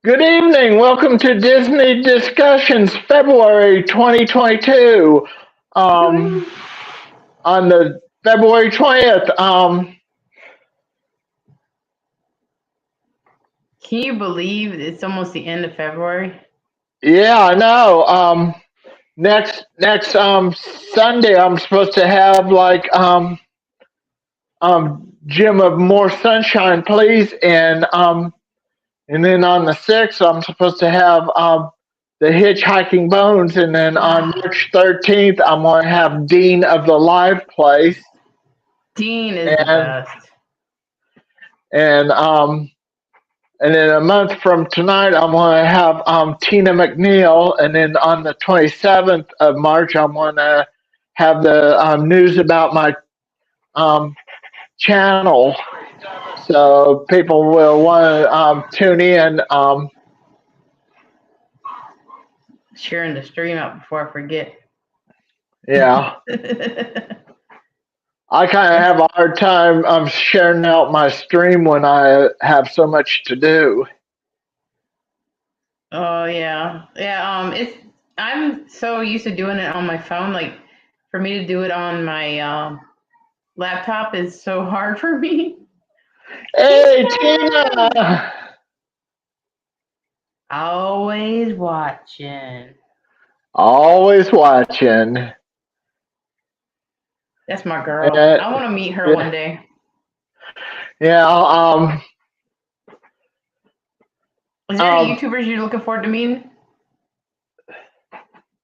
Good evening. Welcome to Disney Discussions, February 2022. Um, on the February 20th. Can you believe it's almost the end of February? Yeah, I know. Next Sunday, I'm supposed to have Jim of More Sunshine, please, and then on the 6th, I'm supposed to have the Hitchhiking Bones, and then on March 13th, I'm going to have Dean of the Live Place. Dean is the and best. and and then a month from tonight, I'm going to have Tina McNeil, and then on the 27th of March, I'm going to have the news about my channel, so people will want to tune in. Sharing the stream out before I forget. Yeah. I kind of have a hard time sharing out my stream when I have so much to do. Oh yeah, yeah. I'm so used to doing it on my phone. Like for me to do it on my laptop is so hard for me. Hey, Tina! Always watching. Always watching. That's my girl. I want to meet her one day. Yeah. Is there any YouTubers you're looking forward to meeting?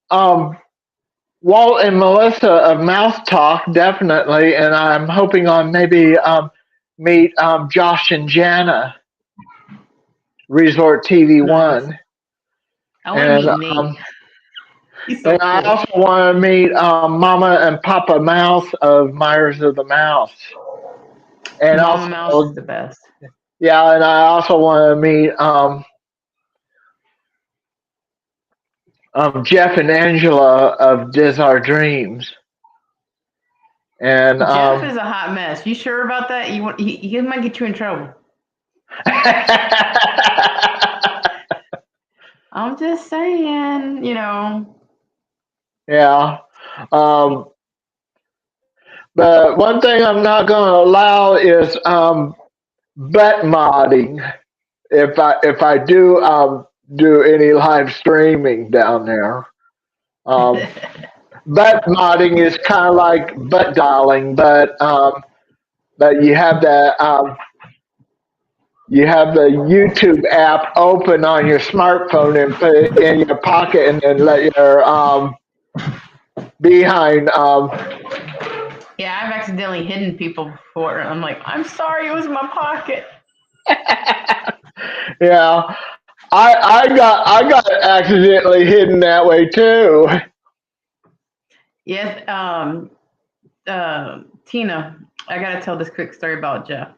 Walt and Melissa of Mouse Talk, definitely, and I'm hoping on maybe meet Josh and Jana, Resort TV One. Nice. I want to meet Nate. He's so and cool. I also want to meet Mama and Papa Mouse of Myers of the Mouse. And Mama Mouse is the best. Yeah, and I also want to meet Jeff and Angela of Diz Our Dreams. And Jeff is a hot mess. You sure about that? He might get you in trouble. I'm just saying, Yeah. But one thing I'm not going to allow is butt modding. If I do any live streaming down there. Butt modding is kind of like butt dialing, but you have the YouTube app open on your smartphone and put it in your pocket, and then let your behind. Yeah, I've accidentally hidden people before. I'm like, I'm sorry, it was in my pocket. Yeah, I got accidentally hidden that way too. Yes, Tina, I gotta tell this quick story about Jeff.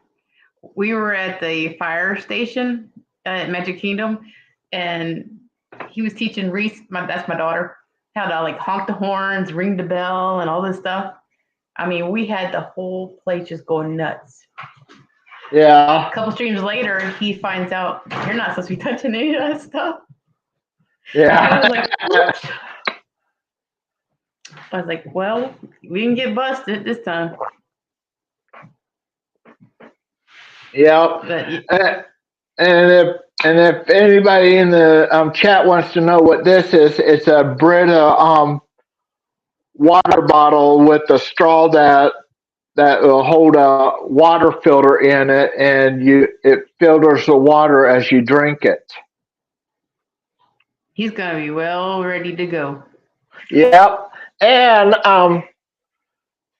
We were at the fire station at Magic Kingdom, and he was teaching Reese, that's my daughter, how to like honk the horns, ring the bell, and all this stuff. I mean, we had the whole place just going nuts. Yeah. A couple streams later, he finds out you're not supposed to be touching any of that stuff. Yeah. I was like, well, we didn't get busted this time. Yeah. And if anybody in the chat wants to know what this is, it's a Brita water bottle with a straw that will hold a water filter in it, and it filters the water as you drink it. He's gonna be well ready to go. Yep. And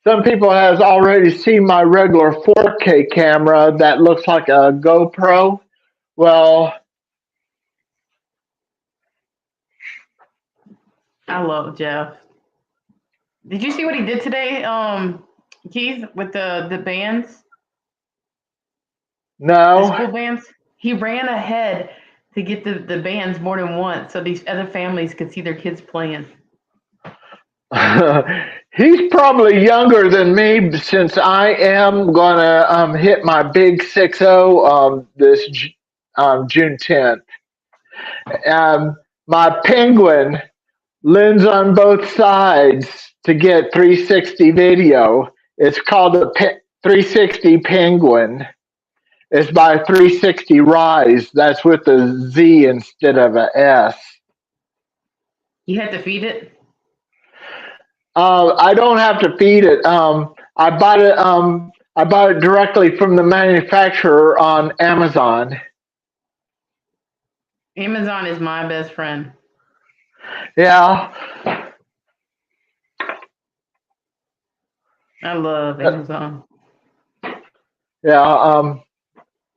some people has already seen my regular 4K camera that looks like a GoPro. Well, I love Jeff. Did you see what he did today, Keith, with the bands? No. The school bands? He ran ahead to get the bands more than once so these other families could see their kids playing. He's probably younger than me, since I am gonna hit my big 6-0 this June 10th. My penguin lens on both sides to get 360 video. It's called the 360 Penguin. It's by 360 Rise. That's with a Z instead of a S. You had to feed it? I don't have to feed it. I bought it. I bought it directly from the manufacturer on Amazon. Amazon is my best friend. Yeah. I love Amazon. Yeah.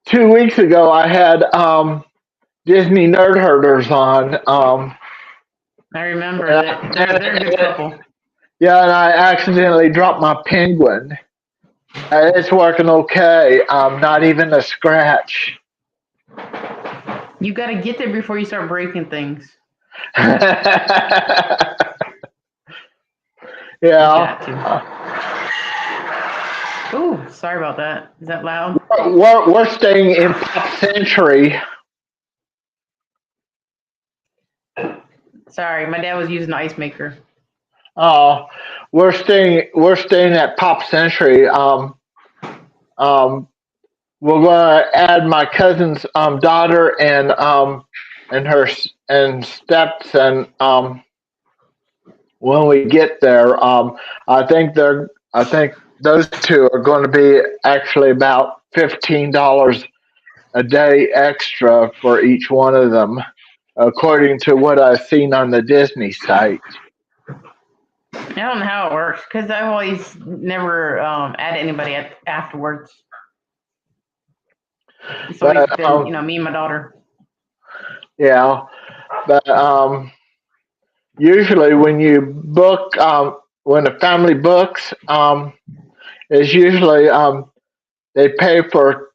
2 weeks ago, I had Disney Nerd Herders on. I remember that. They're a good couple. Yeah, and I accidentally dropped my penguin. It's working okay. Not even a scratch. You got to get there before you start breaking things. Yeah. Oh, sorry about that. Is that loud? We're staying in Pop Century. Sorry, my dad was using the ice maker. Oh, we're staying at Pop Century. We're gonna add my cousin's daughter and her and stepson when we get there. I think those two are going to be actually about $15 a day extra for each one of them, according to what I've seen on the Disney site. I don't know how it works because I've always never added anybody afterwards. It's always been, me and my daughter. Yeah, but usually when you book, when a family books, it's usually they pay for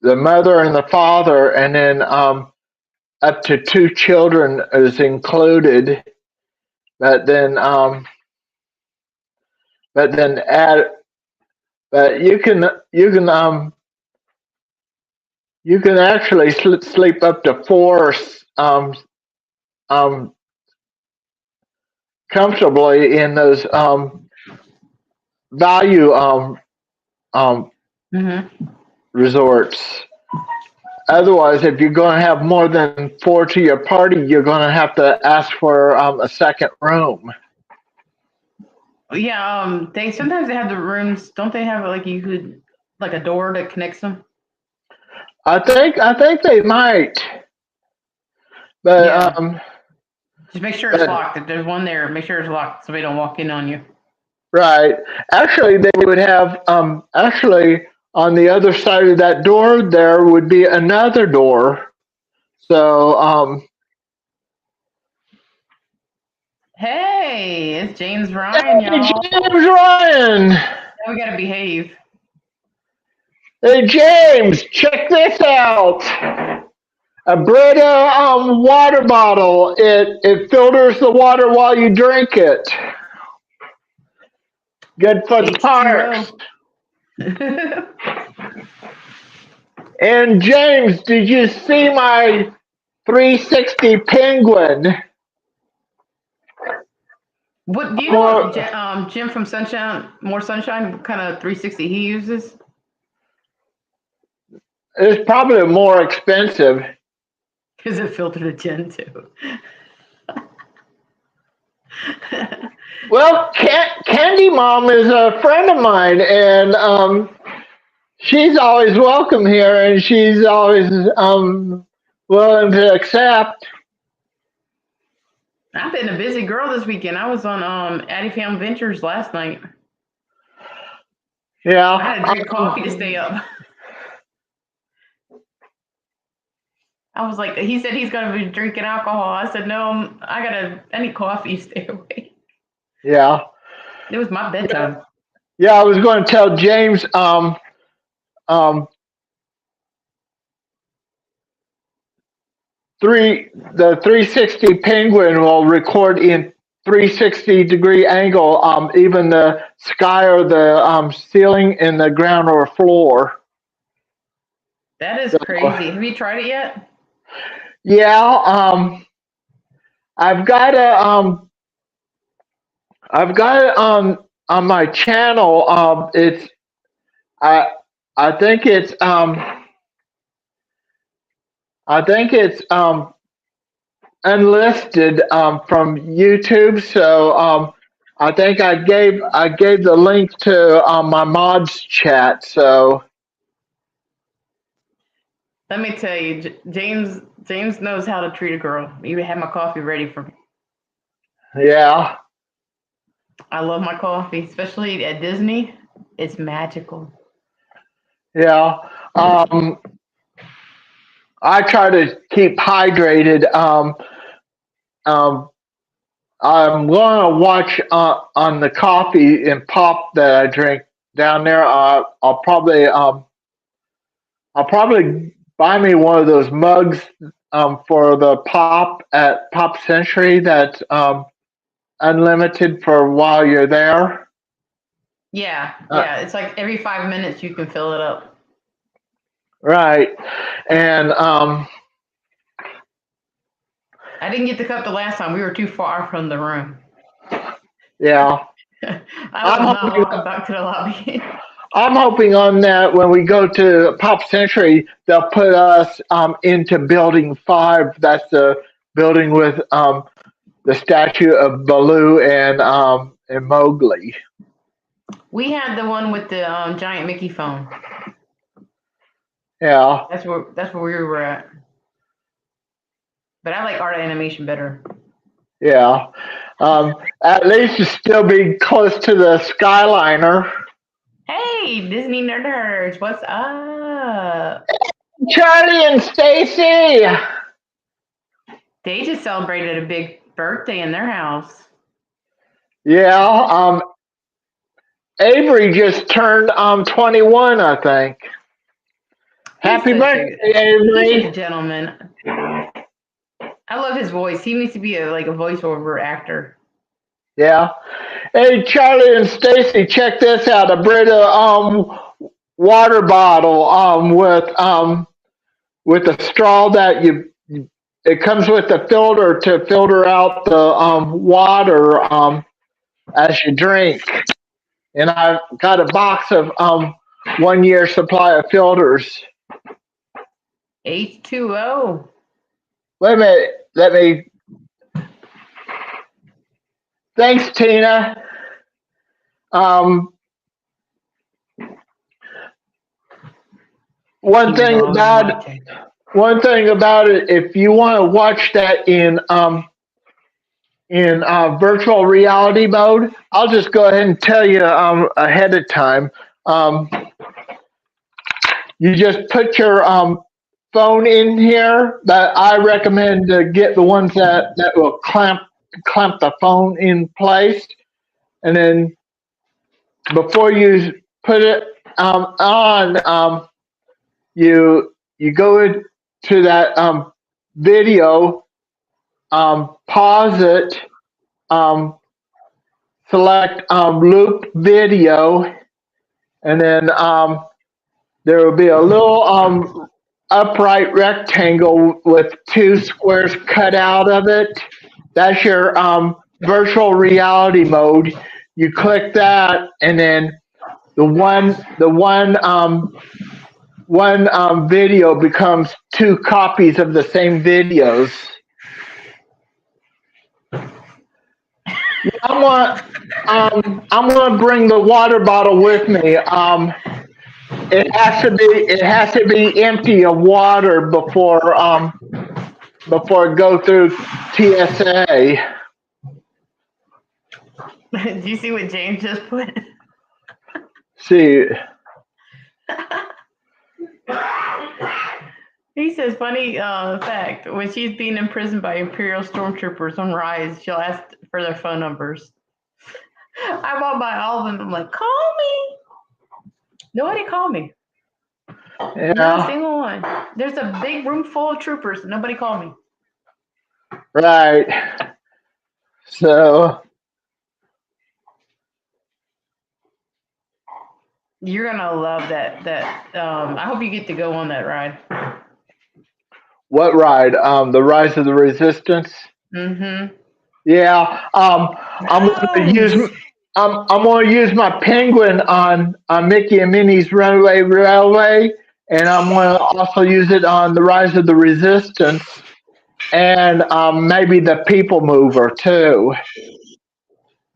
the mother and the father, and then up to 2 children is included. But then add, but you can actually sleep up to four comfortably in those value resorts. Otherwise, if you're going to have more than 4 to your party, you're going to have to ask for a second room. Yeah, they sometimes they have the rooms. Don't they have like a door that connects them? I think they might, but just make sure it's locked. If there's one there, make sure it's locked so they don't walk in on you. Right. Actually, they would have actually on the other side of that door there would be another door. So hey, it's James Ryan, hey, y'all. James Ryan. Now we gotta behave. Hey James, check this out. A Brita water bottle. It filters the water while you drink it. Good for the parts. And James, did you see my 360 Penguin? What do you know? Jim from Sunshine, More Sunshine, what kind of 360 he uses? It's probably more expensive. Because it filtered a Gen 2. Well, Candymom is a friend of mine, and she's always welcome here, and she's always willing to accept. I've been a busy girl this weekend. I was on Addie Found Ventures last night. Yeah. I had to drink coffee to stay up. I was like, he said he's going to be drinking alcohol. I said, no, I need coffee to stay awake. Yeah. It was my bedtime. Yeah, I was going to tell James, the 360 Penguin will record in 360-degree angle, even the sky or the ceiling and the ground or floor. That is crazy. Have you tried it yet? Yeah, I've got a I've got it on my channel. It's I I think it's I think it's unlisted from YouTube. So I gave the link to my mods chat. So Let me tell you, James knows how to treat a girl. You have my coffee ready for me. yeah, I love my coffee, especially at Disney. It's magical. yeah. Um, I try to keep hydrated. Um, I'm going to watch on the coffee and pop that I drink down there. I'll probably buy me one of those mugs for the pop at Pop Century that's unlimited for while you're there. Yeah, Uh, yeah. It's like every 5 minutes you can fill it up. right, and I didn't get the cup the last time. We were too far from the room. yeah, I I'm was not hoping walking back to the lobby. I'm hoping on that when we go to Pop Century, they'll put us into Building 5. That's the building with the statue of Baloo and Mowgli. We had the one with the giant Mickey phone. Yeah, That's where we were at. But I like art animation better. yeah. At least it's still be close to the Skyliner. Hey, Disney Nerders, what's up? Charlie and Stacy. They just celebrated a big birthday in their house. Yeah, Avery just turned 21, I think. He's Happy such birthday, a he's a Avery. gentleman. I love his voice. He needs to be a voiceover actor. Yeah. Hey, Charlie and Stacy, check this out. A Brita water bottle with a straw that you it comes with a filter to filter out the water as you drink. And I've got a box of 1 year supply of filters. H2O. Wait a minute. Let me. Thanks, Tina. Um, one thing Tina's about watching. one thing about it, if you want to watch that in virtual reality mode, I'll just go ahead and tell you ahead of time. Um, you just put your phone in here. But I recommend to get the ones that will clamp the phone in place, and then before you put it on, you go to that video, pause it, um, select loop video, and then there will be a little upright rectangle with two squares cut out of it. That's your virtual reality mode. You click that, and then the one video becomes two copies of the same videos. I'm gonna bring the water bottle with me. It has to be empty of water before it go through TSA. Do you see what James just put? See, He says, funny fact, when she's being imprisoned by Imperial stormtroopers on Rise, she'll ask for their phone numbers. I walk by all of them. I'm like, call me. Nobody call me. Not a yeah, single one. There's a big room full of troopers. Nobody call me. right. So You're gonna love that. I hope you get to go on that ride. What ride? The Rise of the Resistance. Mm-hmm. Yeah. I'm gonna use. Drones! I'm gonna use my penguin on Mickey and Minnie's Runaway Railway, and I'm gonna also use it on the Rise of the Resistance, and maybe the People Mover too.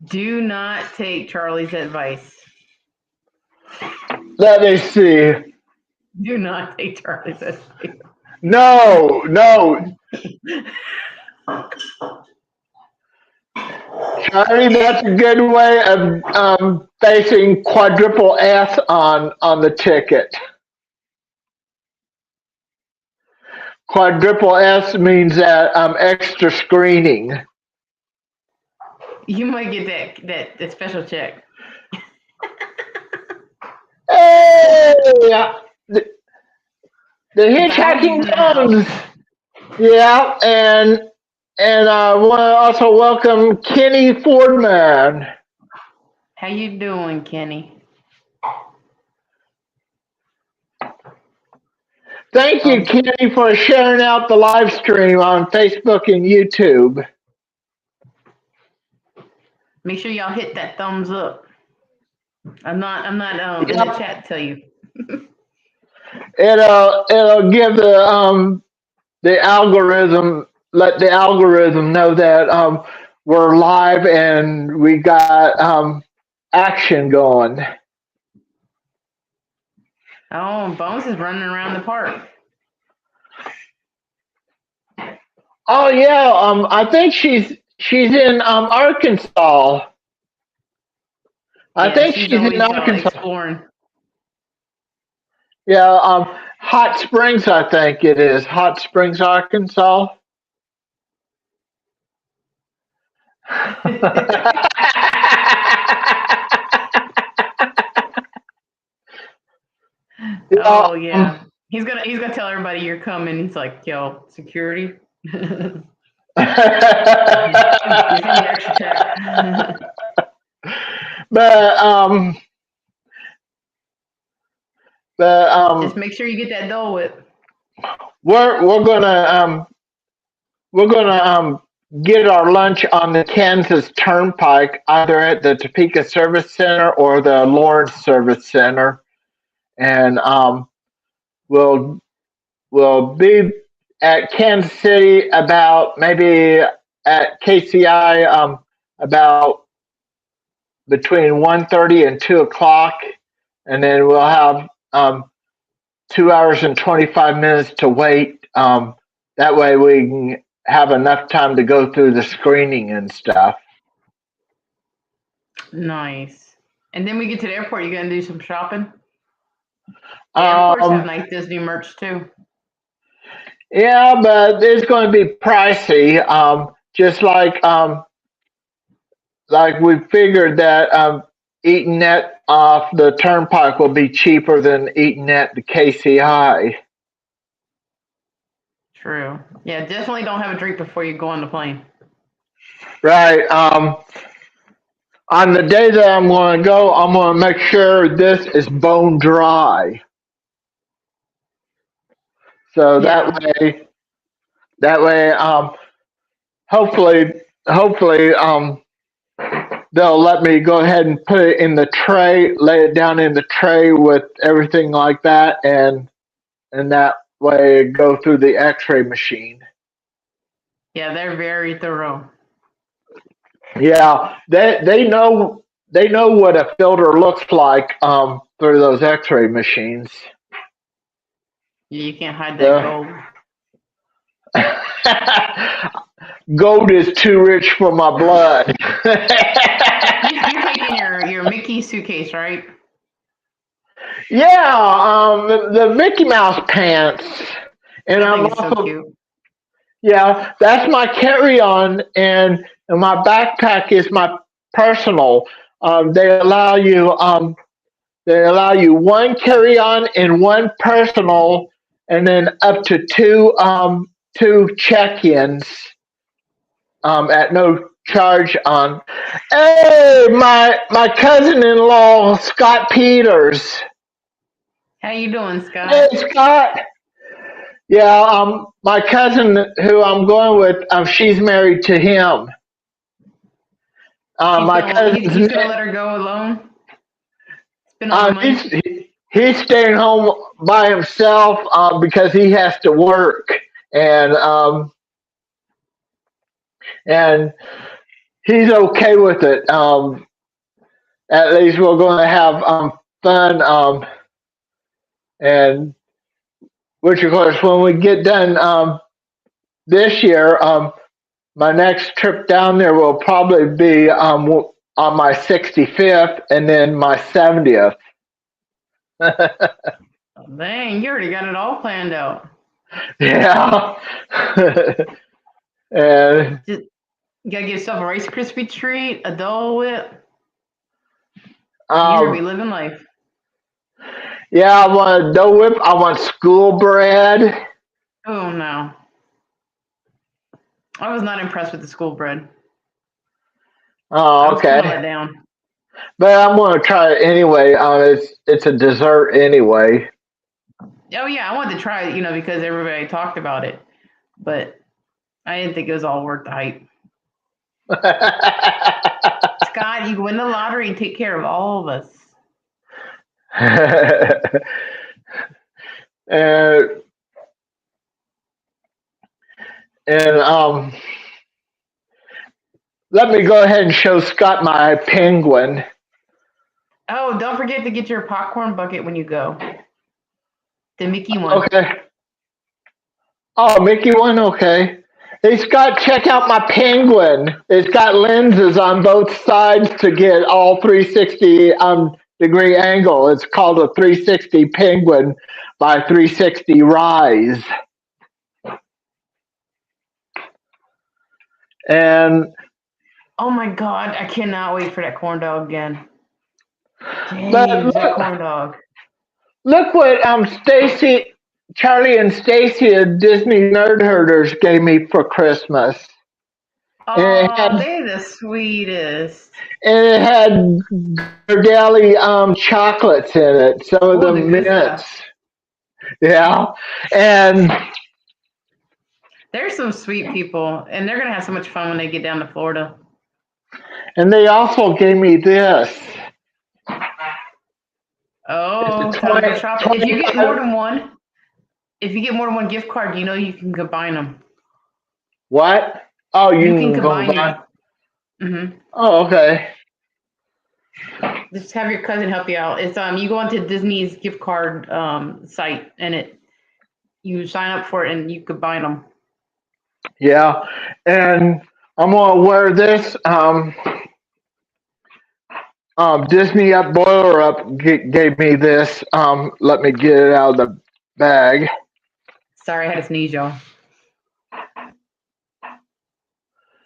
Do not take Charlie's advice. Let me see. Do not take Charlie's advice. No, no, Charlie, that's a good way of facing quadruple S on the ticket. Quadruple S means that extra screening. You might get that special check. Hey, the, the Bones hitchhiking in the house. tongues. Yeah, and I want to also welcome Kenny Fordman. How you doing, Kenny? Thank you, Oh, Kenny, for sharing out the live stream on Facebook and YouTube. make sure y'all hit that thumbs up. I'm not in the Yep, chat to tell you. it'll give the algorithm, let the algorithm know that we're live and we got action going. Oh, Bones is running around the park. Oh yeah, I think she's in Arkansas. I Yeah, think she's she's in always Arkansas. exploring. Yeah, Hot Springs, I think it is. Hot Springs, Arkansas. Yeah, Oh yeah. He's gonna tell everybody you're coming. He's like, yo, security. Give him the extra check. but but Just make sure you get that Dole Whip. we're we're gonna um we're gonna get our lunch on the Kansas Turnpike, either at the Topeka Service Center or the Lawrence Service Center, and we'll we'll be at Kansas City about maybe at KCI about between 1:30 and 2 o'clock, and then we'll have 2 hours and 25 minutes to wait. That way we can have enough time to go through the screening and stuff. Nice. And then we get to the airport. You gonna do some shopping? The airports have Um, nice Disney merch too. yeah, but it's going to be pricey. Just like we figured that eating at off the turnpike will be cheaper than eating at the KCI. True. Yeah, definitely don't have a drink before you go on the plane. Right. On the day that I'm going to go, I'm going to make sure this is bone dry. So Yeah. that way, hopefully, hopefully, they'll let me go ahead and put it in the tray, lay it down in the tray with everything like that, and that way go through the X-ray machine. Yeah, they're very thorough. Yeah, they know what a filter looks like through those X-ray machines. Yeah, you can't hide that Yeah. gold. Gold is too rich for my blood. You're taking your Mickey suitcase, right? Yeah, the Mickey Mouse pants, and I I'm think it's so also cute. yeah, that's my carry-on, and my backpack is my personal. They allow you one carry-on and one personal, and then up to two check-ins at no charge on. Hey, my cousin-in-law Scott Peters. How you doing, Hey Scott? Scott. Yeah, my cousin who I'm going with, she's married to him. My cousin's He's gonna let her go alone. Spend all the uh, money. he's he's staying home by himself because he has to work, and and he's okay with it. At least we're going to have fun, and which of course when we get done this year, my next trip down there will probably be on my 65th and then my 70th. Oh, dang, you already got it all planned out. Yeah. And Just, you gotta get yourself a Rice Krispie treat, a Dole Whip. You're gonna be um, living life. yeah, I want dough whip. I want school bread. Oh no, I was not impressed with the school bread. I Oh, was kind of let okay. down. But I'm going to try it anyway. It's a dessert anyway. Oh yeah, I wanted to try it, because everybody talked about it, but I didn't think it was all worth the hype. Scott, you can win the lottery and take care of all of us. and and let me go ahead and show Scott my penguin. Oh, don't forget to get your popcorn bucket when you go. The Mickey one. Okay. Oh, Mickey one. Okay. Hey Scott, check out my penguin. It's got lenses on both sides to get all 360 degree angle. It's called a 360 penguin by 360 rise. And Oh my God, I cannot wait for that corn dog again. but James, that corn dog. look what Stacy, Charlie and Stacy at Disney Nerd Herders gave me for Christmas. And it Oh, had they're the sweetest. and it had Ghirardelli chocolates in it. Some of Oh, the the good mints. stuff. Yeah. And They're some sweet people, and they're gonna have so much fun when they get down to Florida. they also gave me this. It's a Oh, time to go 20, shopping. If you get more 25. than one, if you get more than one gift card, you can combine them. What? Oh, you You can can go combine buy. your. Hmm. Oh, okay. Just have your cousin help you out. It's you go onto Disney's gift card site, and you sign up for it, and you combine them. Yeah. And I'm gonna wear this. Disney Up Boiler Up gave me this. Let me get it out of the bag. Sorry, I had to sneeze, y'all.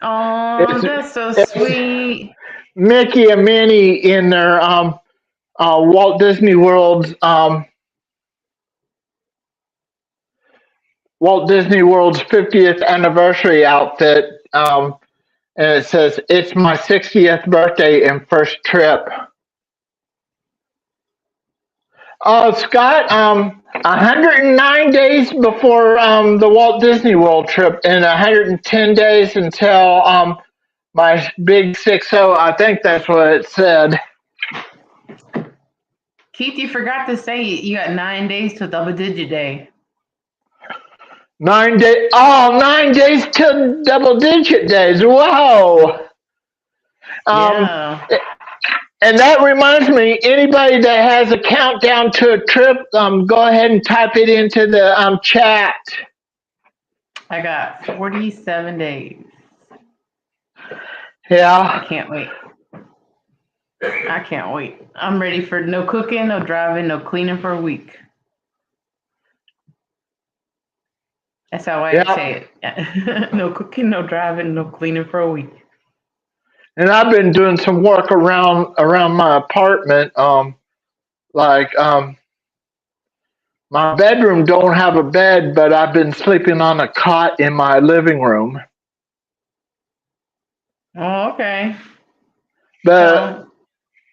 Oh, It's that's so it's sweet. Mickey and Minnie in their Walt Disney World's 50th anniversary outfit. And it says it's my 60th birthday and first trip. Oh, Scott, 109 days before the Walt Disney World trip, and 110 days until my big 6-0. I think that's what it said. Keith, you forgot to say you got 9 days to double digit day. 9 days. Oh, 9 days till double digit days. Whoa. Um, Yeah, and that reminds me, anybody that has a countdown to a trip, go ahead and type it into the chat. I got 47 days. I Yeah. can't wait. I can't wait. I'm ready for no cooking, no driving, no cleaning for a week. That's how I Yeah. say it. No cooking, no driving, no cleaning for a week. And I've been doing some work around my apartment. Like my bedroom don't have a bed, but I've been sleeping on a cot in my living room. Oh, okay. But So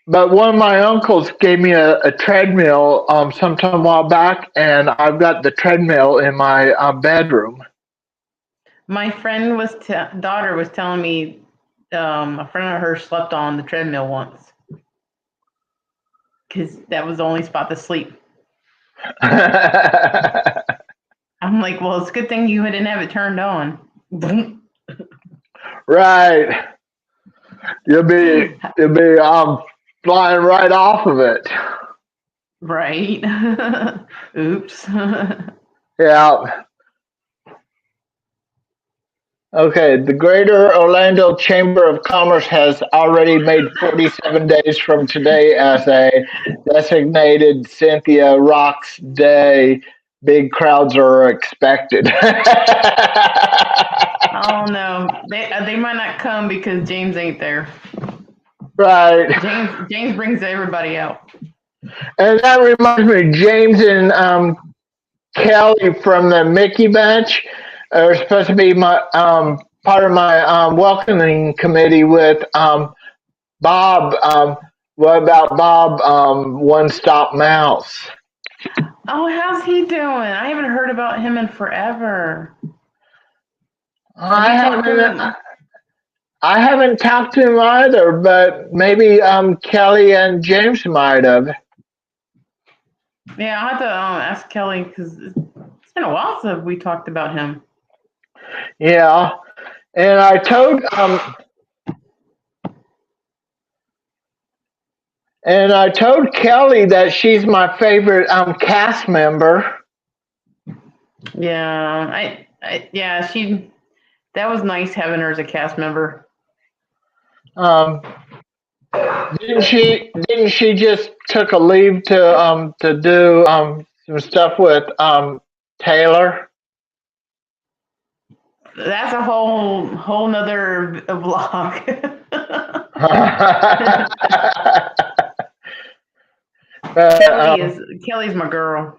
but one of my uncles gave me a treadmill sometime a while back, and I've got the treadmill in my bedroom. My friend daughter was telling me a friend of hers slept on the treadmill once because that was the only spot to sleep. I'm like, well, it's a good thing you didn't have it turned on. Right. You'll be flying right off of it. Right. Oops. Yeah. Okay, the Greater Orlando Chamber of Commerce has already made 47 days from today as a designated Cynthia Rocks Day. Big crowds are expected. Oh no, they might not come because James ain't there. Right. James brings everybody out. And that reminds me, James and Kelly from the Mickey Bench are supposed to be my part of my welcoming committee with Bob. What about Bob? One Stop Mouse. Oh, how's he doing? I haven't heard about him in forever. Have you talked to him? I haven't talked to him either, but maybe Kelly and James might have. Yeah, I'll have to ask Kelly because it's been a while since we talked about him. Yeah, and I told Kelly that she's my favorite cast member. Yeah, yeah, that was nice having her as a cast member. Didn't she just took a leave to do some stuff with Taylor? That's a whole nother vlog. Kelly's my girl.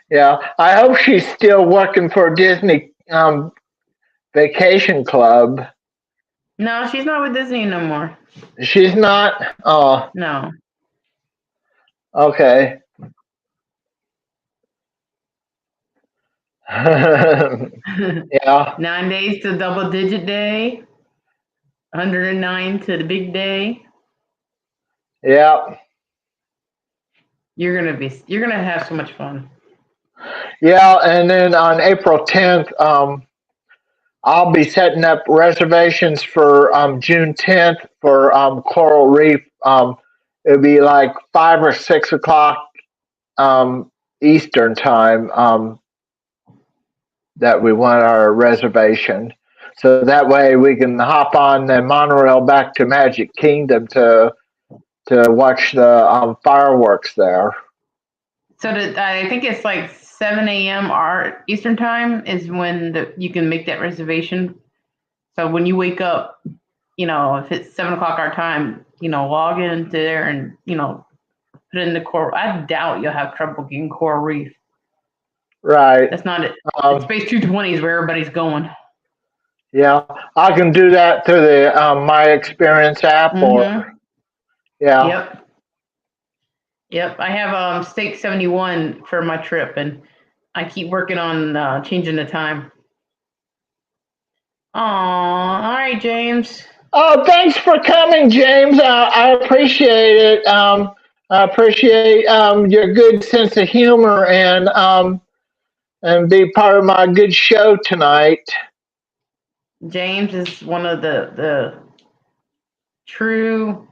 Yeah, I hope she's still working for Disney Vacation Club. No, she's not with Disney no more. She's not? Oh. No. Okay. Yeah. 9 days to double digit day. 109 to the big day. Yeah. You're gonna have so much fun. Yeah, and then on April 10th, I'll be setting up reservations for June 10th for Coral Reef. It'll be like 5 or 6 o'clock Eastern time that we want our reservation. So that way we can hop on the monorail back to Magic Kingdom to watch the fireworks there. So I think it's like 7 a.m. our Eastern time is when you can make that reservation. So when you wake up, if it's 7 o'clock our time, log into there and, put in the Coral. I doubt you'll have trouble getting Coral Reef. Right. That's not it. Space 220 is where everybody's going. Yeah, I can do that through the My Experience app. Mm-hmm. Yeah. Yep. I have Stake 71 for my trip, and I keep working on changing the time. Aw, all right, James. Oh, thanks for coming, James. I appreciate it. I appreciate your good sense of humor and be part of my good show tonight. James is one of the true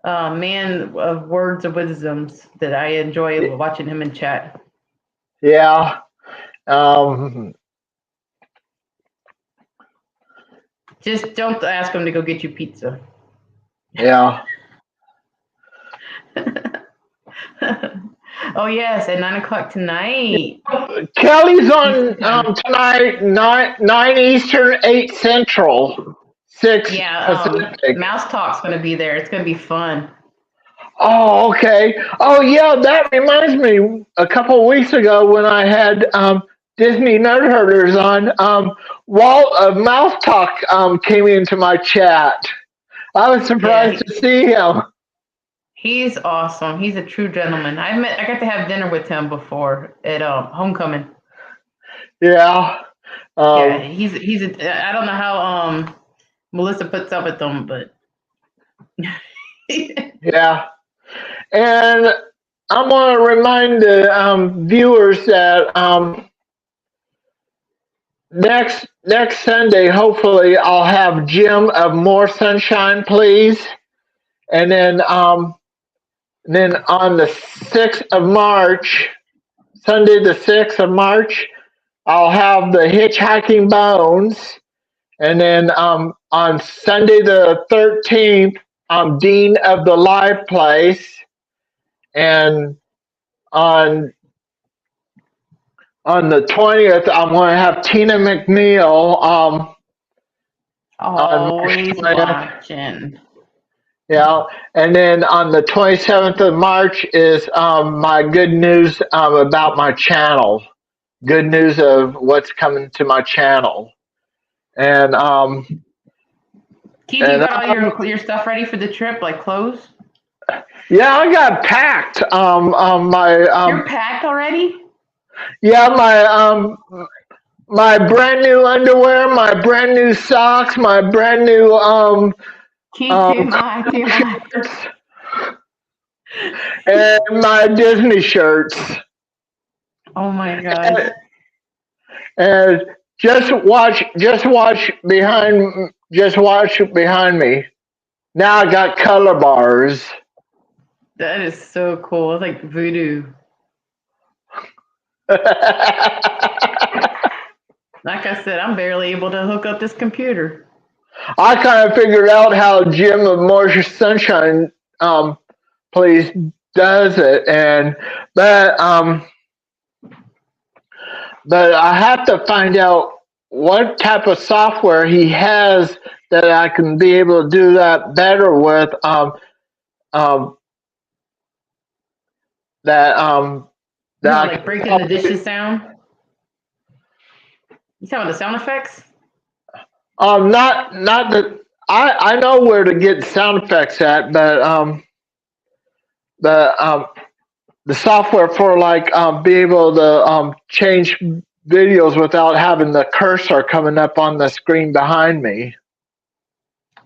man of words of wisdoms that I enjoy watching him in chat. Yeah. Just don't ask him to go get you pizza. Yeah. Oh yes, at 9 o'clock tonight. Kelly's on tonight, 9 Eastern, 8 Central, 6 Pacific. Mouse Talk's going to be there. It's going to be fun. Oh, okay. Oh, yeah, that reminds me. A couple of weeks ago when I had Disney Nerd Herders on, Walt of Mouse Talk came into my chat. I was surprised to see him. He's awesome. He's a true gentleman. I got to have dinner with him before at homecoming. Yeah. Yeah, Um, he's a. I don't know how Melissa puts up with them, but yeah. And I want to remind the viewers that next Sunday, hopefully, I'll have Jim of More Sunshine, Please, and then on the 6th of March, Sunday the 6th of March, I'll have the Hitchhiking Bones, and then on Sunday the 13th, I'm Dean of the Live Place, and on on the 20th, I'm going to have Tina McNeil on March always 20th. watching. Yeah, and then on the 27th of March is my good news about my channel. Good news of what's coming to my channel, and Keith, you and got all your stuff ready for the trip, like clothes? yeah, I got packed. My You're packed already? yeah, my brand new underwear, my brand new socks, my brand new Keith, TMI, TMI. shirts, and my Disney shirts. Oh my gosh. And just watch behind me. Now I got color bars. That is so cool. It's like voodoo. I Like I said, I'm barely able to hook up this computer. kind of figured out how Jim of More Sunshine, Please, does it, and but um, but I have to find out what type of software he has that I can be able to do that better with. Um, that You know, that I like can breaking the probably, dishes sound. You talking about the sound effects? not that I know where to get sound effects at, but the software for like be able to change videos without having the cursor coming up on the screen behind me.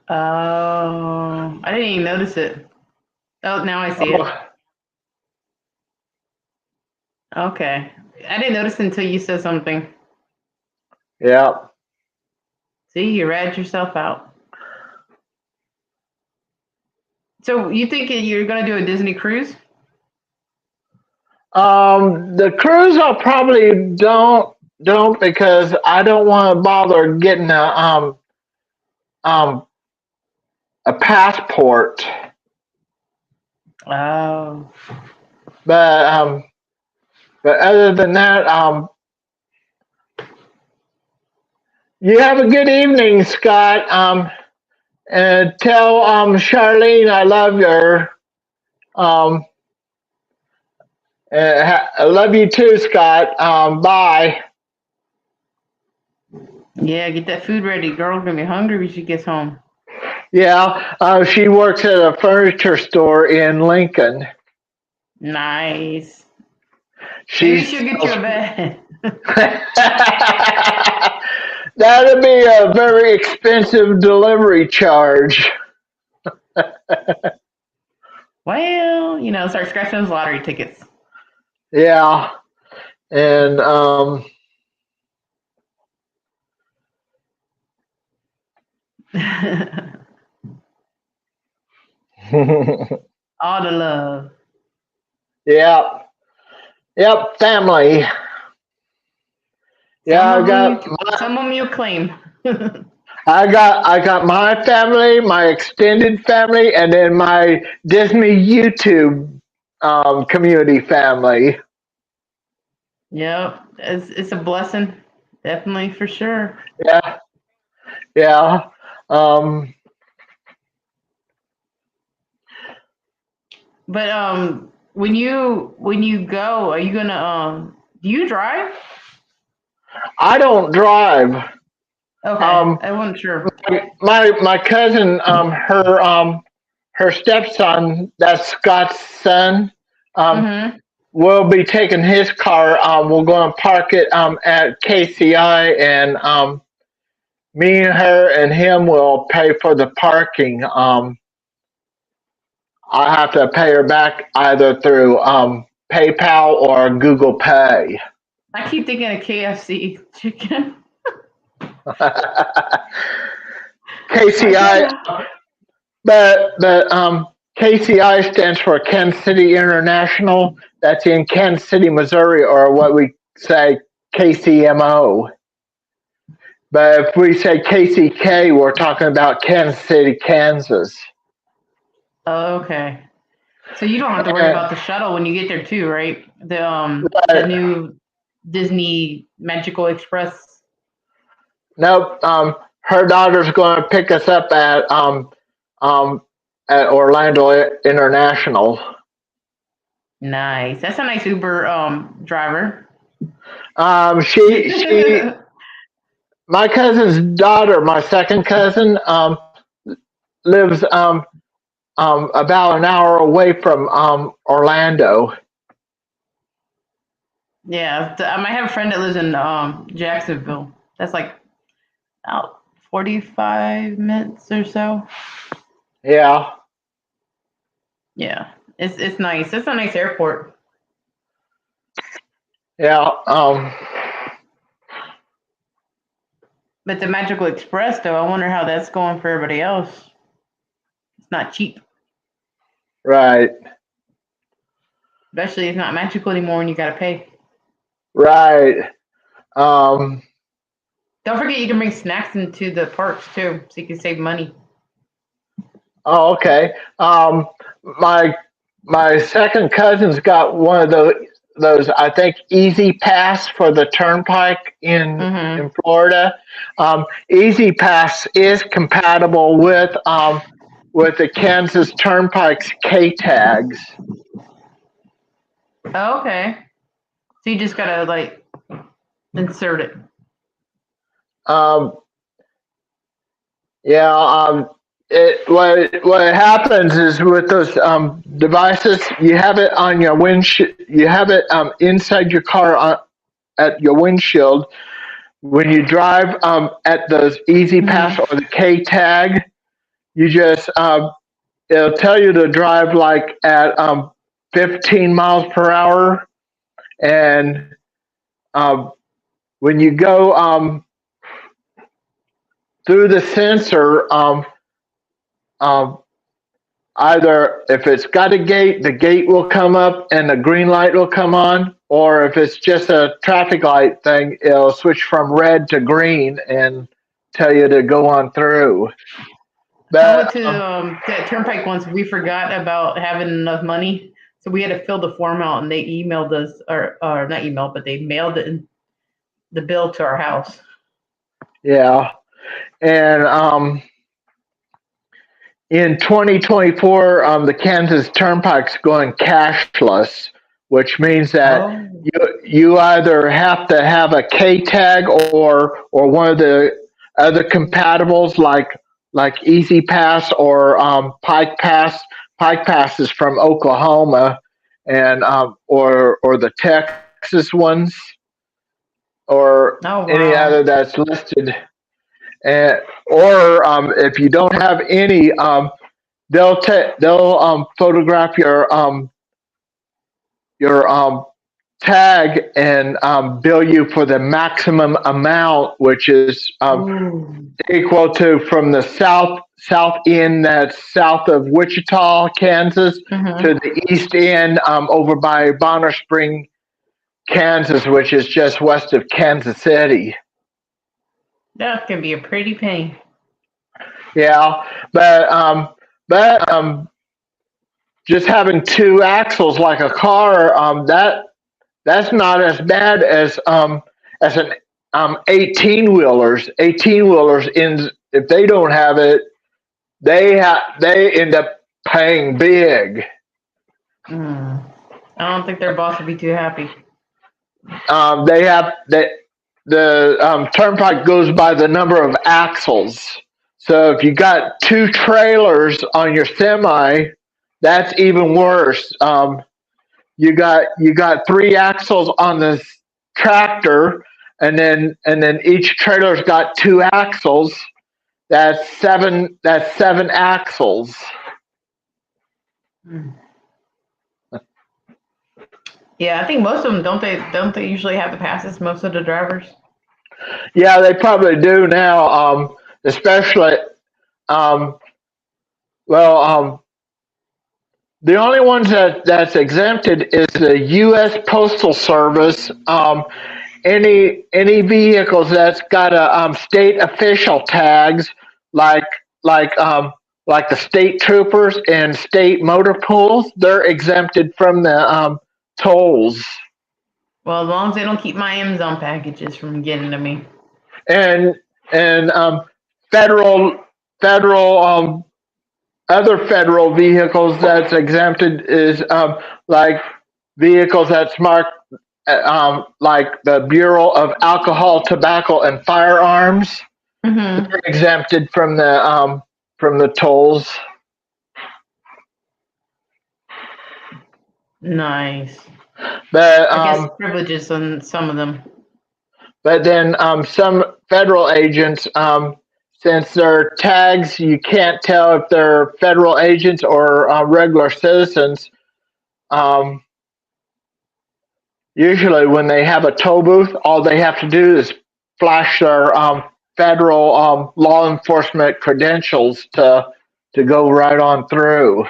Oh, I didn't even notice it. Oh, now I see it. Oh, Okay. I didn't notice until you said something. yeah. See, you ratted yourself out. So you think you're gonna do a Disney cruise? The cruise I probably don't because I don't want to bother getting um a passport. Oh. But other than that, you have a good evening, Scott. And tell Charlene I love her. Um, I love you too, Scott. Bye. Yeah, get that food ready. Girl's gonna be hungry when she gets home. Yeah, she works at a furniture store in Lincoln. Nice. Maybe She's she'll get you a bed. that'd be a very expensive delivery charge. Well, start scratching those lottery tickets. Yeah, and All the love. yeah, yep, family. Yeah, Some of them you claim. I got my family, my extended family, and then my Disney YouTube community family. Yep, it's a blessing, definitely for sure. Yeah, yeah. Um, But when you go, are you gonna do you drive? I don't drive. Okay, Um, I wasn't sure. my cousin, her her stepson, that's Scott's son, um, Mm-hmm. will be taking his car. We're going to park it at KCI, and me and her and him will pay for the parking. I have to pay her back either through PayPal or Google Pay. I keep thinking of KFC chicken. I don't KCI, know. but KCI stands for Kansas City International. That's in Kansas City, Missouri, or what we say KCMO. But if we say KCK, we're talking about Kansas City, Kansas. Oh, okay. So you don't have to worry And, about the shuttle when you get there too, right? The but new Disney Magical Express. nope, her daughter's going to pick us up um, at Orlando International. Nice. That's a nice Uber driver. She, my cousin's daughter, my second cousin, lives about an hour away from Orlando. Yeah, I might have a friend that lives in Jacksonville. That's like about 45 minutes or so. Yeah, Yeah, it's nice. It's a nice airport. yeah, But the Magical Express, though, I wonder how that's going for everybody else. It's not cheap, right, especially it's not magical anymore when you gotta pay. right. Um, Don't forget you can bring snacks into the parks too, so you can save money. oh, okay. My my second cousin's got one of those I think Easy Pass for the Turnpike Mm-hmm. in Florida. Easy Pass is compatible with the Kansas Turnpike's K tags. Oh, okay. So you just gotta like insert it. Um, yeah. What happens is with those devices, you have it on your windshield. You have it inside your car at your windshield. When you drive at those Easy Pass Mm-hmm. or the K tag, you just it'll tell you to drive like at 15 miles per hour, and um, when you go through the sensor, um, either if it's got a gate, the gate will come up and the green light will come on, or if it's just a traffic light thing, it'll switch from red to green and tell you to go on through. I went But to that Turnpike once. We forgot about having enough money, so we had to fill the form out, and they emailed us, or not emailed, but they mailed it the bill to our house. yeah, and in 2024, the Kansas Turnpike's going cashless, which means that Oh. you either have to have a K tag or one of the other compatibles like Easy Pass or Pike Pass. Pike Pass is from Oklahoma, and or the Texas ones or Oh any wow. other that's listed. And, or if you don't have any, they'll photograph your tag and bill you for the maximum amount, which is Ooh. equal to from the south end that's south of Wichita, Kansas, to Mm-hmm. the east end over by Bonner Spring, Kansas, which is just west of Kansas City. That can be a pretty pain. Yeah, but just having two axles like a car, that's not as bad as an 18 wheelers. 18 wheelers in if they don't have it, they end up paying big. Mm. I don't think their boss would be too happy. They have that the turnpike goes by the number of axles. So if you got two trailers on your semi, that's even worse. You got three axles on this tractor, and then each trailer's got two axles. That's seven. That's seven axles. Yeah, I think most of them don't they usually have the passes. Most of the drivers. Yeah, they probably do now. Especially, um, well, the only ones that's exempted is the U.S. Postal Service. Any vehicles that's got a state official tags, like like um, like the state troopers and state motor pools, they're exempted from the tolls. Well, as long as they don't keep my Amazon packages from getting to me. And federal federal other federal vehicles that's exempted is like vehicles that's marked like the Bureau of Alcohol, Tobacco, and Firearms. Mm-hmm. They're exempted from the tolls. Nice. But I guess privileges on some of them. but then some federal agents, since they're tags, you can't tell if they're federal agents or regular citizens. Um, Usually, when they have a toll booth, all they have to do is flash their federal law enforcement credentials to go right on through.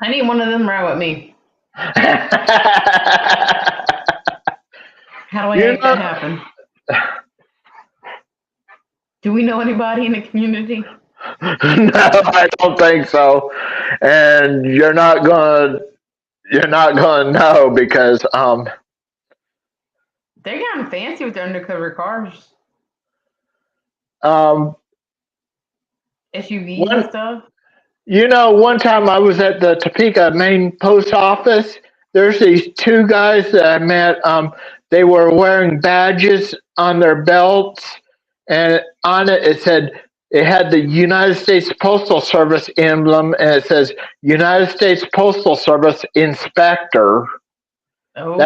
I need one of them right with me. How do I make that happen? Do we know anybody in the community? No, I don't think so. And you're not gonna know because They're getting fancy with their undercover cars, um SUVs and stuff. one time I was at the Topeka main post office. There's these two guys that I met. They were wearing badges on their belts, and on it had the United States Postal Service emblem, and it says United States Postal Service Inspector. That's Oh,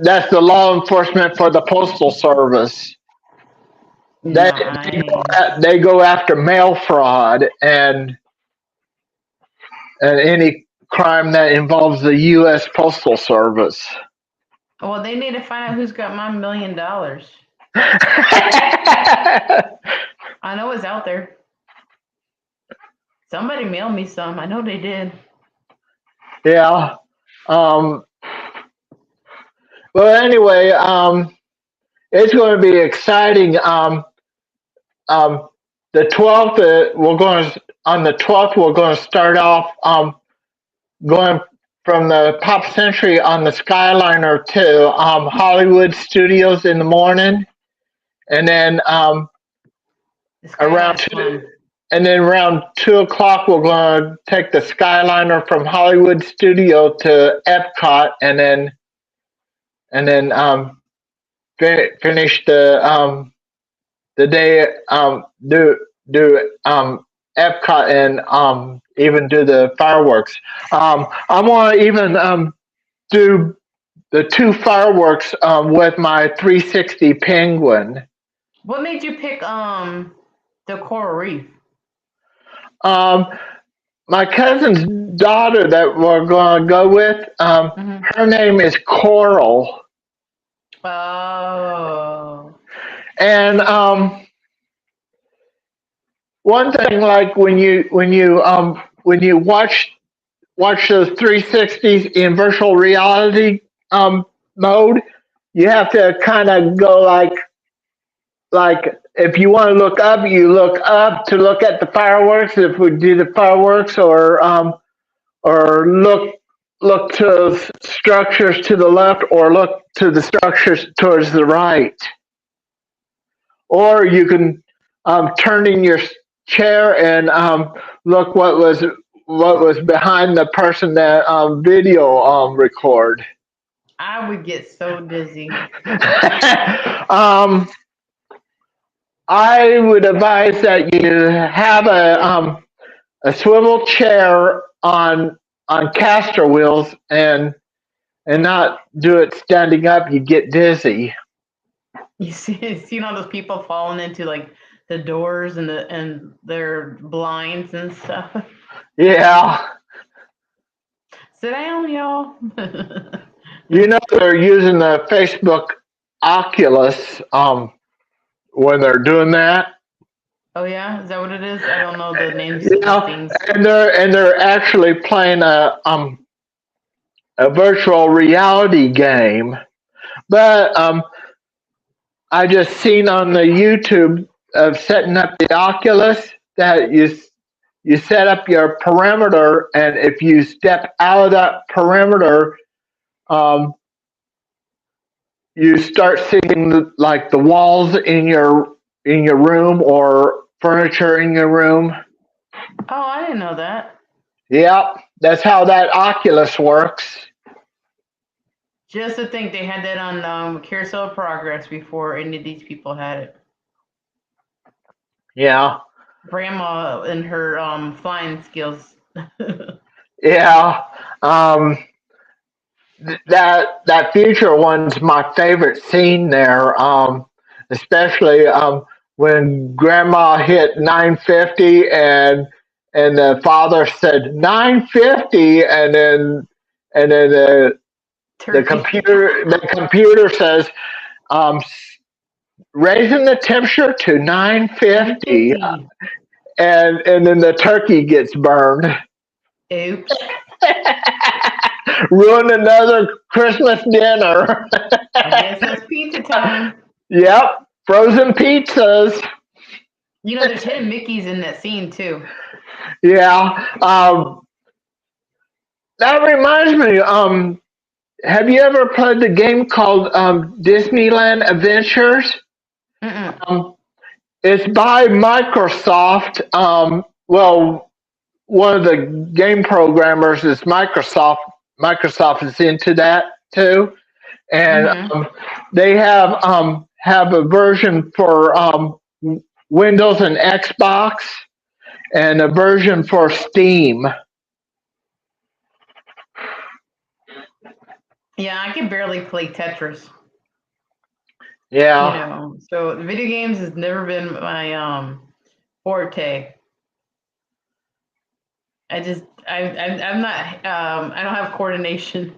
that's the law enforcement for the Postal Service. They, nice. they go after mail fraud and any crime that involves the U.S. Postal Service. Well, they need to find out who's got my $1 million. I know it's out there. Somebody mailed me some. I know they did. Yeah. Well, anyway, it's going to be exciting. The 12th, on the 12th, we're going to start off going from the Pop Century on the Skyliner to Hollywood Studios in the morning, and then around two, and then around 2 o'clock, we're going to take the Skyliner from Hollywood Studio to Epcot, and then finish the day, do Epcot and even do the fireworks. I want to even do the two fireworks with my 360 Penguin. What made you pick the coral reef? My cousin's daughter that we're going to go with, her name is Coral. Oh. And one thing, like when you watch those 360s in virtual reality mode, you have to kind of go like if you want to look up, you look up to look at the fireworks. If we do the fireworks, or look to structures to the left, or look to the structures towards the right. Or you can turn in your chair and look what was behind the person that video record. I would get so dizzy. I would advise that you have a swivel chair on caster wheels and not do it standing up. You get dizzy. You seen all those people falling into like the doors and their blinds and stuff. Yeah. Sit down, y'all. You know they're using the Facebook Oculus when they're doing that. Oh yeah, is that what it is? I don't know the names You of the know, things. and they're actually playing a virtual reality game. But I just seen on the YouTube of setting up the Oculus that you set up your perimeter, and if you step out of that perimeter, um, you start seeing like the walls in your room or furniture in your room. Oh, I didn't know that. Yep, that's how that Oculus works. Just to think they had that on Carousel of Progress before any of these people had it. Yeah, Grandma and her flying skills. yeah. Um, that future one's my favorite scene there. Especially when Grandma hit 950 and the father said 950, and then Turkey. the computer says um, raising the temperature to 950, 950. and then the turkey gets burned. Oops. Ruin another Christmas dinner. I guess it's pizza time. Yep, frozen pizzas. You know, there's hidden Mickeys in that scene too. Yeah, that reminds me. Have you ever played the game called Disneyland Adventures? Mm-mm. It's by Microsoft. Well, one of the game programmers is Microsoft. Microsoft is into that too, and Mm-hmm. they have a version for Windows and Xbox, and a version for Steam. Yeah, I can barely play Tetris. You Yeah, know, so video games has never been my forte. I'm not I don't have coordination.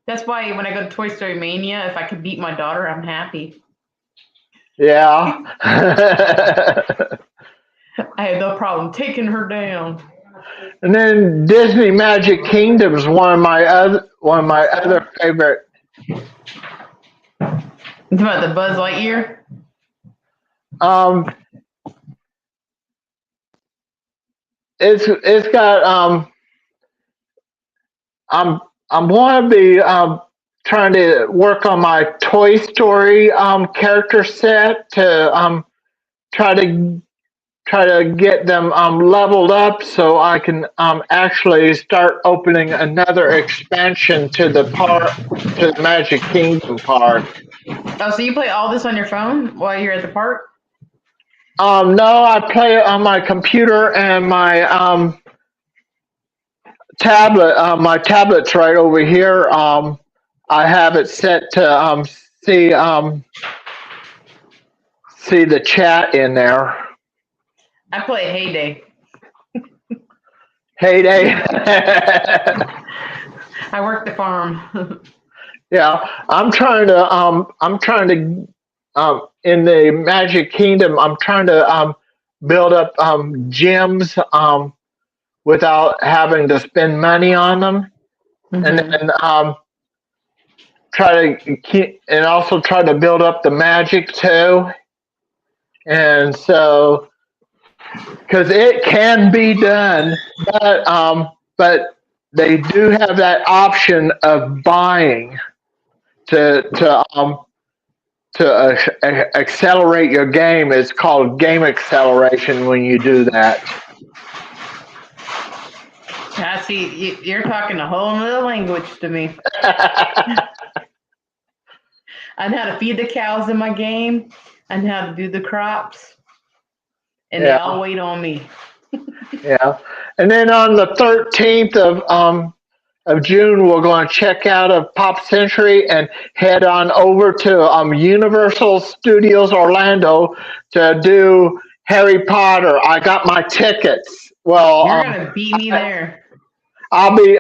That's why when I go to Toy Story Mania, if I could beat my daughter, I'm happy. yeah. I have no problem taking her down. And then Disney Magic Kingdom is one of my other favorite. It's about the Buzz Lightyear. Um, it's got I'm going to be trying to work on my Toy Story character set to try to try to get them leveled up so I can actually start opening another expansion to the park, to the Magic Kingdom park. Oh, so you play all this on your phone while you're at the park? No, I play it on my computer and my tablet. My tablet's right over here. I have it set to see see the chat in there. I play Heyday. Heyday. I work the farm. Yeah, I'm trying to in the Magic Kingdom. I'm trying to build up gyms without having to spend money on them, and Hmm. then try to keep and also try to build up the magic too. And so, because it can be done, but they do have that option of buying to accelerate your game. It's called game acceleration when you do that. I see. You're talking a whole other language to me. I know how to feed the cows in my game. I know how to do the crops, and they all Yeah, wait on me. yeah. And then on the 13th of June, we're going to check out of Pop Century and head on over to Universal Studios Orlando to do Harry Potter. I got my tickets. Well, You're gonna beat me I, there. I'll be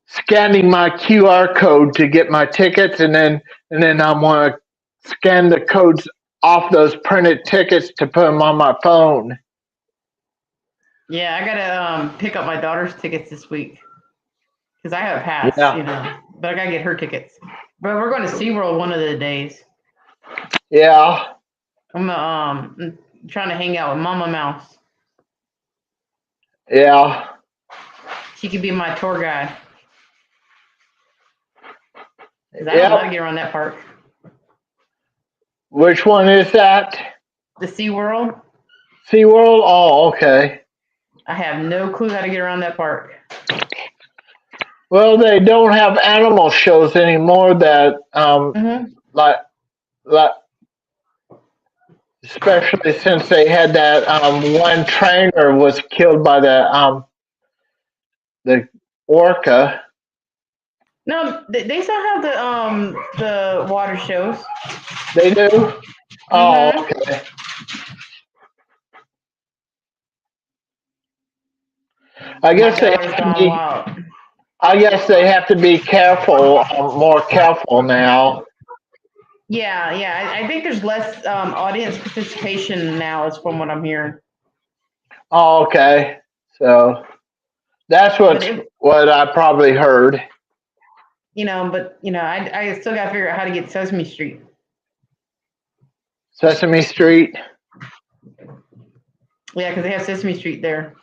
scanning my QR code to get my tickets, and then I'm going to scan the codes off those printed tickets to put them on my phone. Yeah, I gotta pick up my daughter's tickets this week because I have a pass, Yeah, but I gotta get her tickets. But we're going to SeaWorld one of the days. yeah, I'm trying to hang out with Mama Mouse. yeah, She could be my tour guide because I don't know how to yep. get around that park. Which one is that? The SeaWorld, SeaWorld? Oh, okay. I have no clue how to get around that park. Well, they don't have animal shows anymore that, Hmm. like, like, especially since they had that, one trainer was killed by the orca. No, they still have the water shows. They do? Oh, Hmm. okay. I My guess they daughter's have to gone be, wild. I guess they have to be careful, more careful now. Yeah, yeah. I think there's less audience participation now, is from what I'm hearing. Oh, okay. So that's But it, what I probably heard. I still got to figure out how to get Sesame Street. Sesame Street. Yeah, because they have Sesame Street there.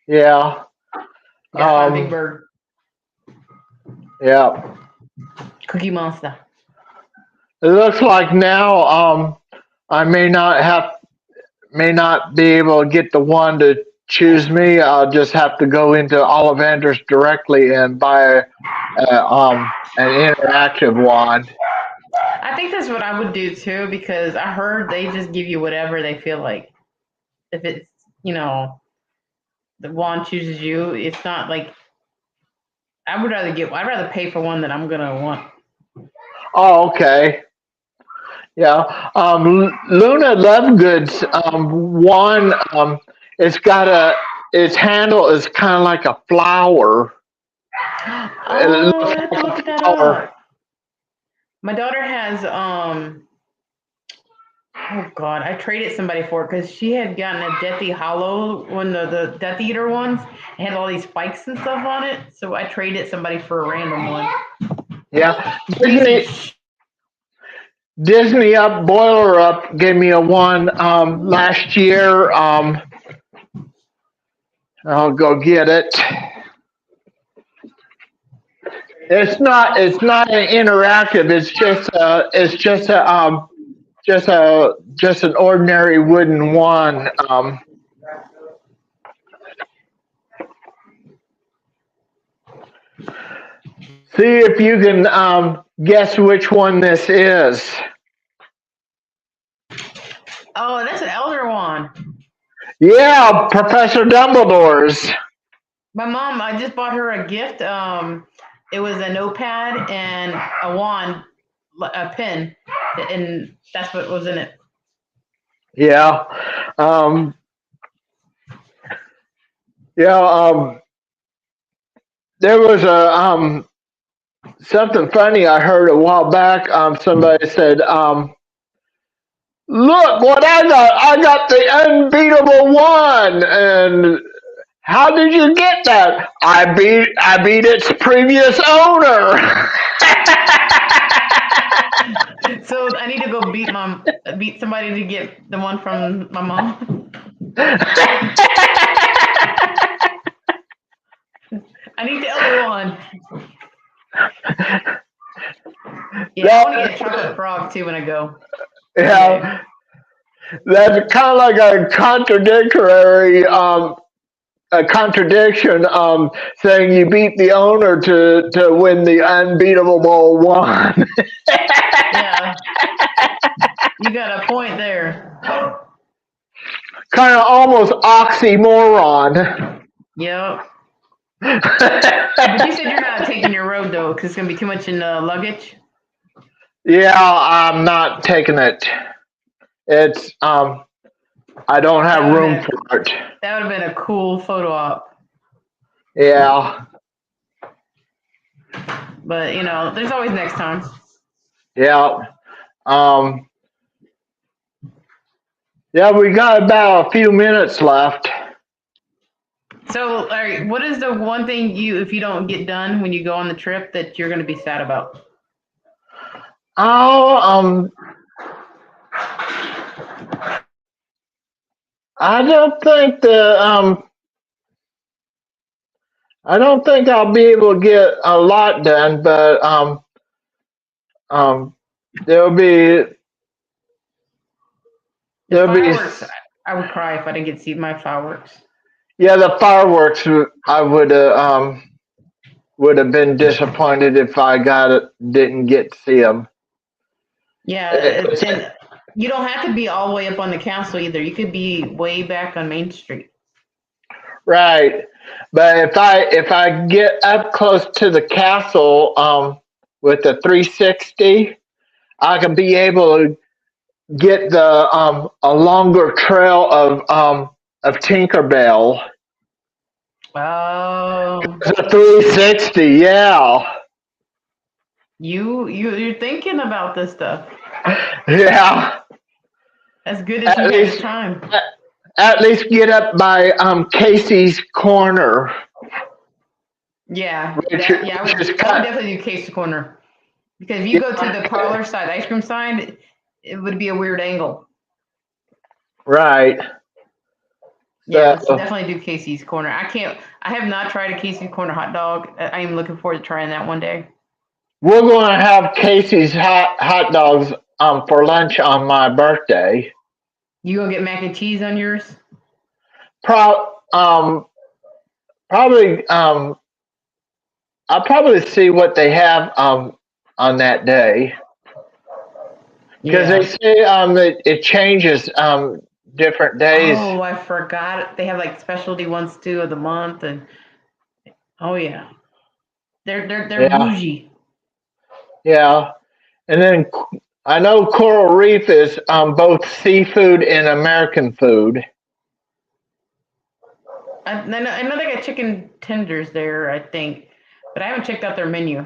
Yeah. Got to find Big Um, Bird, yeah. Cookie Monster. It looks like now I may not be able to get the one to choose me. I'll just have to go into Ollivanders directly and buy an interactive one. I think that's what I would do too, because I heard they just give you whatever they feel like. If it's, you know, the wand chooses you, it's not like I'd rather pay for one that I'm gonna want. Oh, okay. Yeah. Luna Lovegood's one. It's got its handle is kind of like a flower. It Oh, looks I have to like look a that flower. up. My daughter has oh God, I traded somebody for it because she had gotten a Deathly Hollow, one of the Death Eater ones. It had all these spikes and stuff on it, so I traded somebody for a random one. Yeah. Crazy. Disney Up Boiler Up gave me a one last year. I'll go get it. It's not an interactive. Just an ordinary wooden one. See if you can guess which one this is. Oh, that's an Elder Wand. Yeah, Professor Dumbledore's. My mom, I just bought her a gift. It was a notepad and a wand, a pen, and that's what was in it. Yeah. Um, yeah. There was a something funny I heard a while back. Somebody said, "Look what I got! I got the unbeatable one!" And how did you get that? I beat its previous owner. So I need to go beat somebody to get the one from my mom. I need the other one. Yeah, I want to get a chocolate frog too when I go. Okay. Yeah, that's kind of like a contradictory a contradiction saying you beat the owner to win the unbeatable one. Yeah, you got a point there. Kind of almost oxymoron. Yep. But you said you're not taking your road though, because it's gonna be too much in luggage. Yeah, I'm not taking it. It's I don't have That would room have been for it. that would have been a cool photo op. Yeah, But there's always next time. yeah. Um, yeah, we got about a few minutes left. So, all right, what is the one thing if you don't get done when you go on the trip, that you're going to be sad about? Oh, I don't think I don't think I'll be able to get a lot done, but um, there'll be The there'll be fireworks, I would cry if I didn't get to see my fireworks. yeah, the fireworks. I would have been disappointed if I didn't get to see them. Yeah, and you don't have to be all the way up on the council either. You could be way back on Main Street. Right, but if I get up close to the castle with the 360, I can be able to get the a longer trail of Tinkerbell. Oh, The 360, yeah, you're thinking about this stuff. yeah. As good as At you got your least time. at least get up by Casey's Corner, Yeah, which, I which is would kind. definitely do Case Corner, because if you go to the Yeah, parlor side, ice cream side, it would be a weird angle. right. Yeah, let's So definitely do Casey's Corner. I have not tried a Casey's Corner hot dog. I am looking forward to trying that one day. we're going to have Casey's hot dogs for lunch on my birthday. You gonna get mac and cheese on yours? Pro, probably I'll probably see what they have on that day because they Yeah. say it changes different days. Oh, I forgot. They have like specialty ones too of the month, and oh yeah, they're Yeah, bougie. yeah. And then I know Coral Reef is both seafood and American food. I know they got chicken tenders there, I think, but I haven't checked out their menu.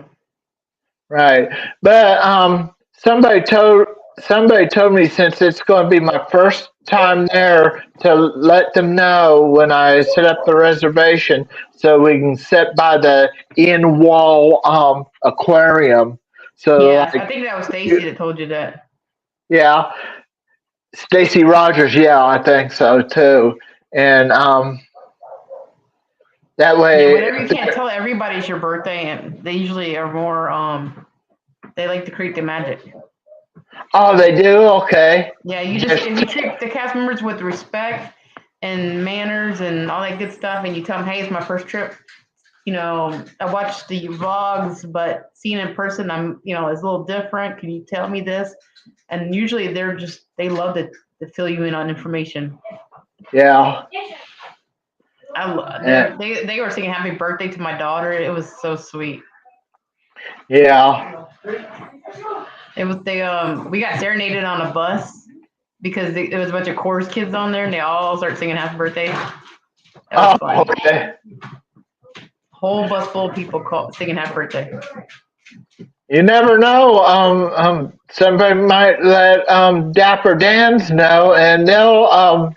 Right. But somebody told me since it's going to be my first time there to let them know when I set up the reservation so we can sit by the in wall aquarium. So Yeah, I like think that was Stacy that told you that. yeah, Stacy Rogers, yeah, I think so too. And that Yeah, way whenever you can't tell everybody it's your birthday, and they usually are more they like to create the magic. oh they do? Okay. Yeah, you just Just if you treat the cast members with respect and manners and all that good stuff, and you tell them, "Hey, it's my first trip. I watched the vlogs, but seeing in person, it's a little different. Can you tell me this?" And usually they love to fill you in on information. yeah. Eh, They were singing happy birthday to my daughter. It was so sweet. yeah. It was we got serenaded on a bus because there was a bunch of chorus kids on there, and they all started singing happy birthday. That was Oh, fun. okay. Whole bus full of people singing happy birthday. You never know. Somebody might let Dapper Dans know, and they'll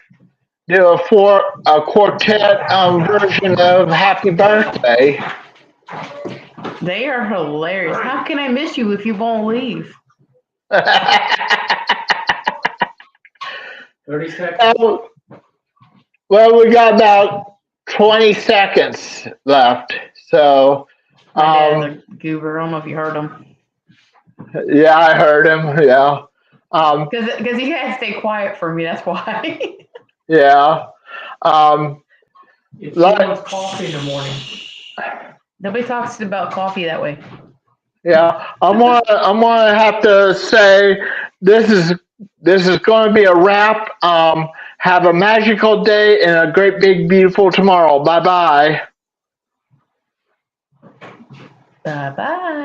do a quartet version of Happy Birthday. They are hilarious. How can I miss you if you won't leave? 30 seconds. Well, we got about 20 seconds left. So, My dad's um, a goober. I don't know if you heard him. yeah, I heard him. Yeah. Um, Because he had to stay quiet for me. That's why. yeah. Um, If she Like, wants coffee in the morning, Nobody talks about coffee that way. yeah, I'm gonna have to say this is this is going to be a wrap. Have a magical day and a great big beautiful tomorrow. Bye bye. Bye bye.